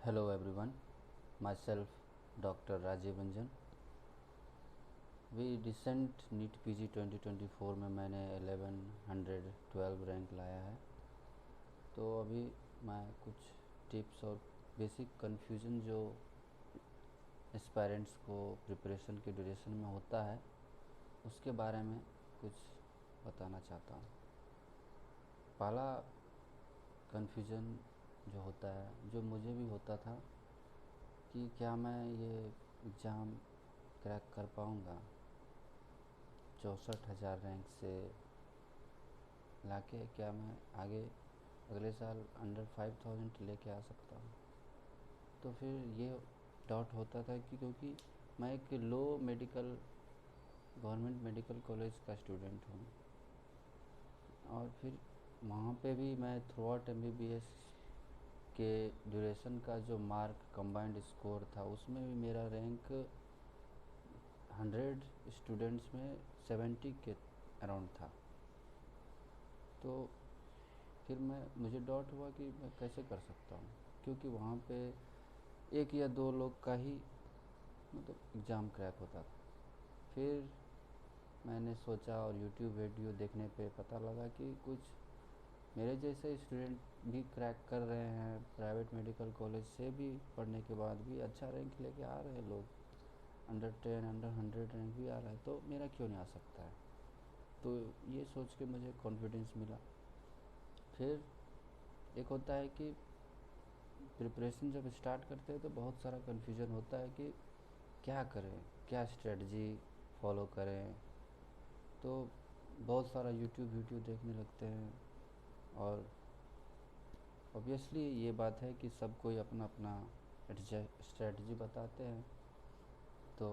Hello everyone, myself Dr. Rajiv Ranjan। भी recent NEET PG 2024 में मैंने 1112 रैंक लाया है। तो अभी मैं कुछ टिप्स और बेसिक कन्फ्यूज़न जो एस्पायरेंट्स को प्रिपरेशन के ड्यूरेशन में होता है उसके बारे में कुछ बताना चाहता हूँ। पहला कन्फ्यूज़न जो होता है, जो मुझे भी होता था कि क्या मैं ये एग्ज़ाम क्रैक कर पाऊँगा 64,000 रैंक से लाके। क्या मैं आगे अगले साल अंडर 5,000 लेके आ सकता हूँ? तो फिर ये डाउट होता था कि क्योंकि मैं एक लो मेडिकल गवर्नमेंट मेडिकल कॉलेज का स्टूडेंट हूँ, और फिर वहाँ पे भी मैं थ्रू आउट MBBS के ड्यूरेशन का जो मार्क कंबाइंड स्कोर था उसमें भी मेरा रैंक 100 स्टूडेंट्स में 70 के अराउंड था। तो फिर मुझे डाउट हुआ कि मैं कैसे कर सकता हूँ, क्योंकि वहाँ पे एक या दो लोग का ही मतलब एग्ज़ाम क्रैक होता था। फिर मैंने सोचा और यूट्यूब वीडियो देखने पे पता लगा कि कुछ मेरे जैसे स्टूडेंट भी क्रैक कर रहे हैं, प्राइवेट मेडिकल कॉलेज से भी पढ़ने के बाद भी अच्छा रैंक लेके आ रहे हैं लोग, अंडर 10 अंडर 100 रैंक भी आ रहा है, तो मेरा क्यों नहीं आ सकता है। तो ये सोच के मुझे कॉन्फिडेंस मिला। फिर एक होता है कि प्रिपरेशन जब स्टार्ट करते हैं तो बहुत सारा कन्फ्यूज़न होता है कि क्या करें, क्या स्ट्रेटजी फॉलो करें। तो बहुत सारा यूट्यूब वीडियो देखने लगते हैं, और ऑब्वियसली ये बात है कि सब कोई अपना अपना स्ट्रेटजी बताते हैं। तो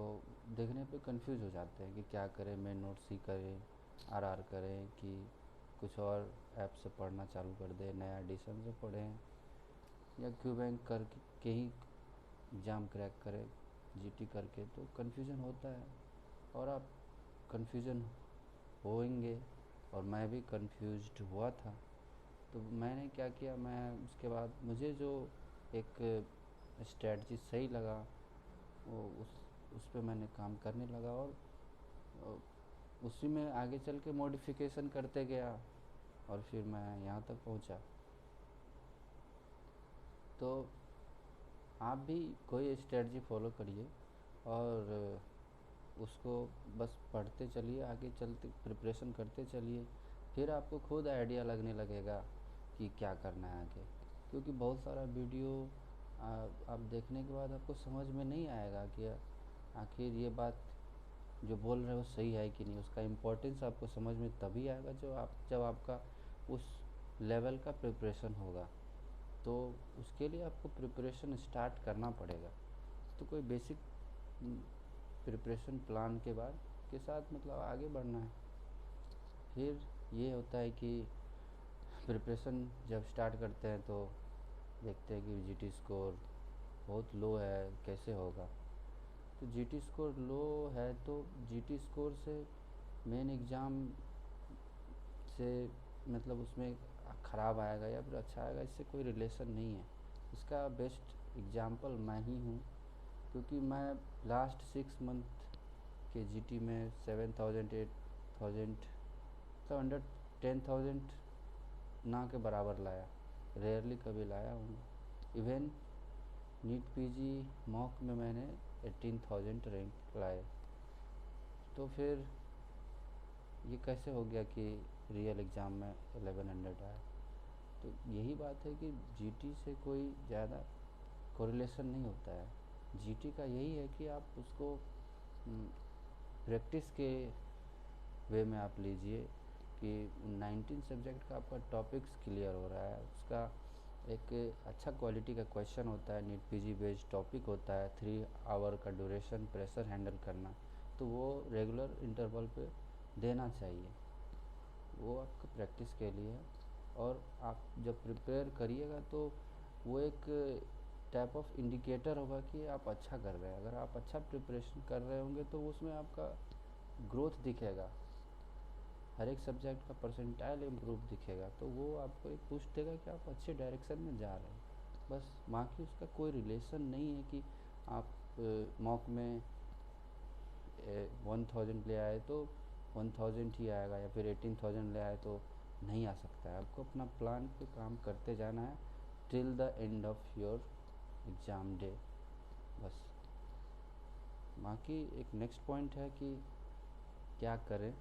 देखने पे कंफ्यूज हो जाते हैं कि क्या करें, मेन नोट्स ही करें, आरआर करें, कि कुछ और ऐप से पढ़ना चालू कर दें, नया एडिशन से पढ़ें, या क्यू बैंक करके ही एग्ज़ाम क्रैक करें जीटी करके। तो कन्फ्यूज़न होता है, और आप कन्फ्यूज़न होंगे, और मैं भी कन्फ्यूज्ड हुआ था। तो मैंने क्या किया, मैं उसके बाद मुझे जो एक स्ट्रेटजी सही लगा वो उस पे मैंने काम करने लगा, और उसी में आगे चल के मॉडिफिकेशन करते गया, और फिर मैं यहाँ तक पहुँचा। तो आप भी कोई स्ट्रेटजी फॉलो करिए, और उसको बस पढ़ते चलिए, आगे चलते प्रिपरेशन करते चलिए। फिर आपको खुद आइडिया लगने लगेगा कि क्या करना है आगे। क्योंकि बहुत सारा वीडियो आप देखने के बाद आपको समझ में नहीं आएगा कि आखिर ये बात जो बोल रहे हो सही है कि नहीं। उसका इम्पोर्टेंस आपको समझ में तभी आएगा जब आपका उस लेवल का प्रिपरेशन होगा। तो उसके लिए आपको प्रिपरेशन स्टार्ट करना पड़ेगा। तो कोई बेसिक प्रिपरेशन प्लान के साथ मतलब आगे बढ़ना है। फिर ये होता है कि प्रिपरेशन जब स्टार्ट करते हैं तो देखते हैं कि जीटी स्कोर बहुत लो है, कैसे होगा। तो जीटी स्कोर लो है तो जीटी स्कोर से मेन एग्ज़ाम से मतलब उसमें ख़राब आएगा या फिर अच्छा आएगा, इससे कोई रिलेशन नहीं है। इसका बेस्ट एग्जाम्पल मैं ही हूँ, क्योंकि मैं लास्ट 6 मंथ के जीटी में 7,000 8,000 मतलब अंडर 10,000 ना के बराबर लाया, रेयरली कभी लाया हूँ। इवन नीट पीजी मॉक में मैंने 18,000 रैंक लाए। तो फिर ये कैसे हो गया कि रियल एग्ज़ाम में 1100 आया। तो यही बात है कि जीटी से कोई ज़्यादा कोरिलेशन नहीं होता है। जीटी का यही है कि आप उसको प्रैक्टिस के वे में आप लीजिए कि 19 सब्जेक्ट का आपका टॉपिक्स क्लियर हो रहा है, उसका एक अच्छा क्वालिटी का क्वेश्चन होता है, नीट पीजी बेस्ड टॉपिक होता है, 3 आवर का ड्यूरेशन, प्रेशर हैंडल करना, तो वो रेगुलर इंटरवल पे देना चाहिए। वो आपका प्रैक्टिस के लिए है। और आप जब प्रिपेयर करिएगा तो वो एक टाइप ऑफ इंडिकेटर होगा कि आप अच्छा कर रहे हैं। अगर आप अच्छा प्रिपरेशन कर रहे होंगे तो उसमें आपका ग्रोथ दिखेगा, हर एक सब्जेक्ट का परसेंटाइल इम्प्रूव दिखेगा, तो वो आपको एक पुश देगा कि आप अच्छे डायरेक्शन में जा रहे हैं। बस, बाकी उसका कोई रिलेशन नहीं है कि आप मॉक में 1000 ले आए तो 1000 ही आएगा, या फिर 18,000 ले आए तो नहीं आ सकता है। आपको अपना प्लान पे काम करते जाना है till the end of your exam day, बस। बाकी एक नेक्स्ट पॉइंट है कि क्या करें,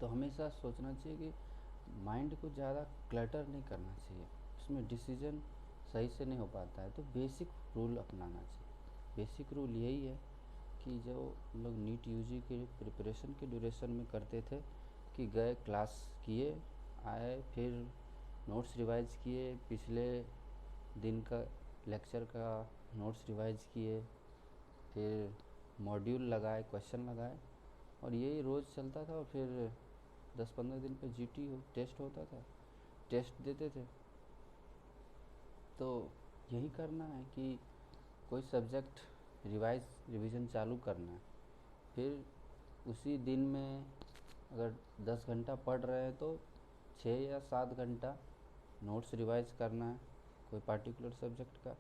तो हमेशा सोचना चाहिए कि माइंड को ज़्यादा क्लटर नहीं करना चाहिए, उसमें डिसीजन सही से नहीं हो पाता है। तो बेसिक रूल अपनाना चाहिए। बेसिक रूल यही है कि जो लोग नीट यूजी के प्रिपरेशन के ड्यूरेशन में करते थे कि गए, क्लास किए, आए, फिर नोट्स रिवाइज किए, पिछले दिन का लेक्चर का नोट्स रिवाइज किए, फिर मॉड्यूल लगाए, क्वेश्चन लगाए, और यही रोज़ चलता था। और फिर 10-15 दिन पे जीटी टेस्ट होता था, टेस्ट देते थे। तो यही करना है कि कोई सब्जेक्ट रिवीजन चालू करना है, फिर उसी दिन में अगर 10 घंटा पढ़ रहे हैं तो 6 या 7 घंटा नोट्स रिवाइज करना है कोई पार्टिकुलर सब्जेक्ट का।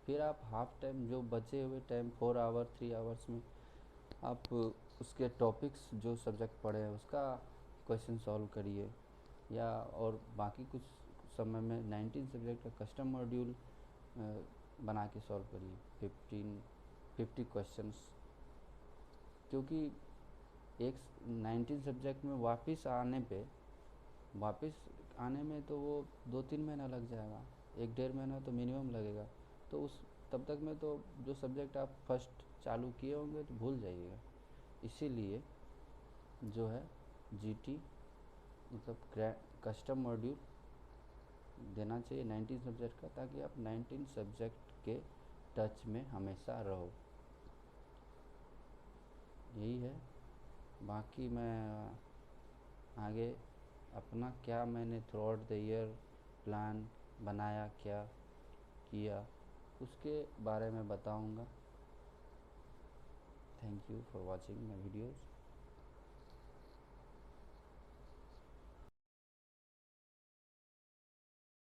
फिर आप हाफ टाइम, जो बचे हुए टाइम 4 आवर 3 आवर्स में, आप उसके टॉपिक्स जो सब्जेक्ट पढ़े हैं उसका क्वेश्चन सॉल्व करिए, या और बाकी कुछ समय में 19 सब्जेक्ट का कस्टम मॉड्यूल बना के सॉल्व करिए 50 क्वेश्चंस। क्योंकि एक 19 सब्जेक्ट में वापस आने में तो वो 2-3 महीना लग जाएगा, 1-1.5 महीना तो मिनिमम लगेगा। तो उस तब तक में तो जो सब्जेक्ट आप फर्स्ट चालू किए होंगे तो भूल जाइएगा। इसीलिए जो है जीटी मतलब कस्टम मॉड्यूल देना चाहिए 19 सब्जेक्ट का, ताकि आप 19 सब्जेक्ट के टच में हमेशा रहो। यही है। बाकी मैं आगे अपना क्या मैंने through out the year plan बनाया, क्या किया, उसके बारे में बताऊंगा। Thank you for watching my videos.